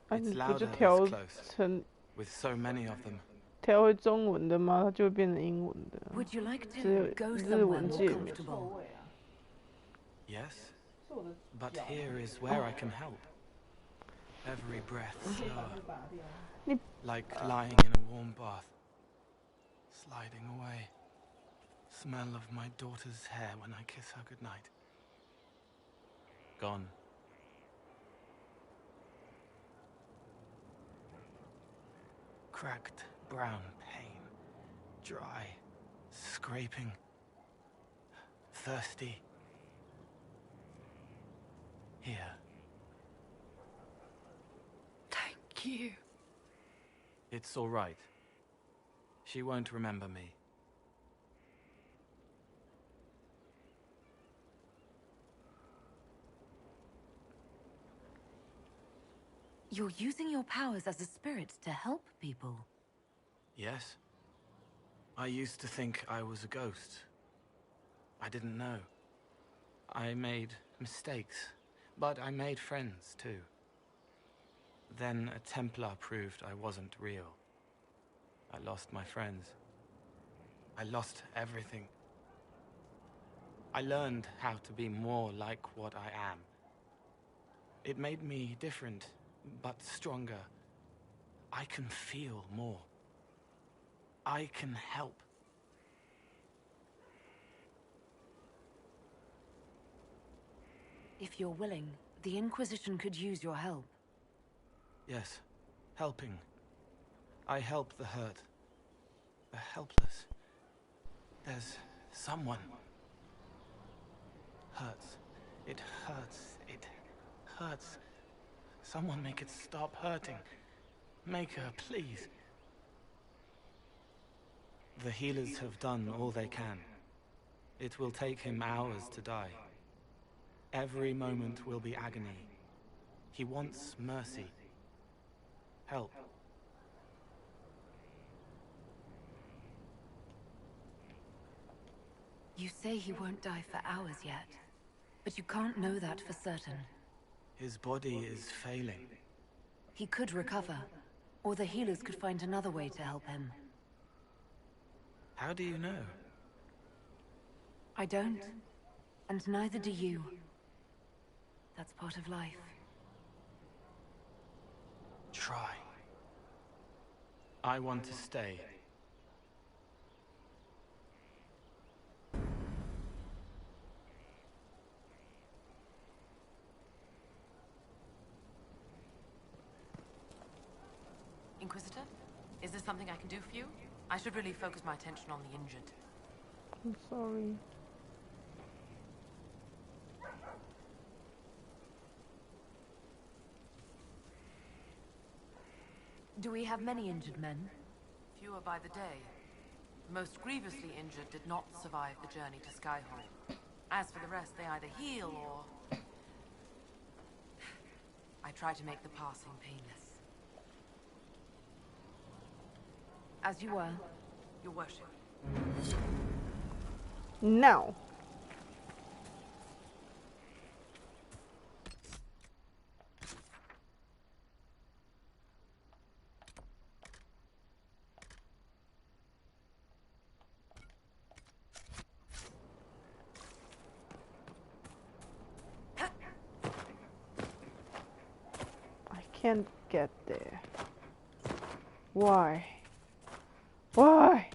啊，你不就调成 with so many of them. 调回中文的吗？它就会变成英文的。Would you like 只有 to go 日 somewhere 文 more 界面。 comfortable? Yes, but here is where I can help. Every breath slower, like lying in a warm bath, sliding away. Smell of my daughter's hair when I kiss her goodnight. Gone. Cracked brown pain, dry, scraping, thirsty. Here. Thank you. It's all right. She won't remember me. You're using your powers as a spirit to help people. Yes. I used to think I was a ghost. I didn't know. I made mistakes, but I made friends too. Then a Templar proved I wasn't real. I lost my friends. I lost everything. I learned how to be more like what I am. It made me different, but stronger. I can feel more. I can help. If you're willing, the Inquisition could use your help. Yes, helping. I help the hurt, the helpless. There's someone. Hurts. It hurts. It hurts. Someone make it stop hurting. Make her, please. The healers have done all they can. It will take him hours to die. Every moment will be agony. He wants mercy. Help. You say he won't die for hours yet, but you can't know that for certain. His body is failing. He could recover, or the healers could find another way to help him. How do you know? I don't, and neither do you. That's part of life. Try. I want to stay. Inquisitor? Is there something I can do for you? I should really focus my attention on the injured. I'm sorry. Do we have many injured men? Fewer by the day. The most grievously injured did not survive the journey to Skyhold. As for the rest, they either heal or... I try to make the passing painless. As you were. Your worship. No. I can't get there. Why? Why?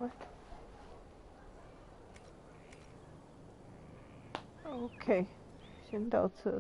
What? OK， 先到这。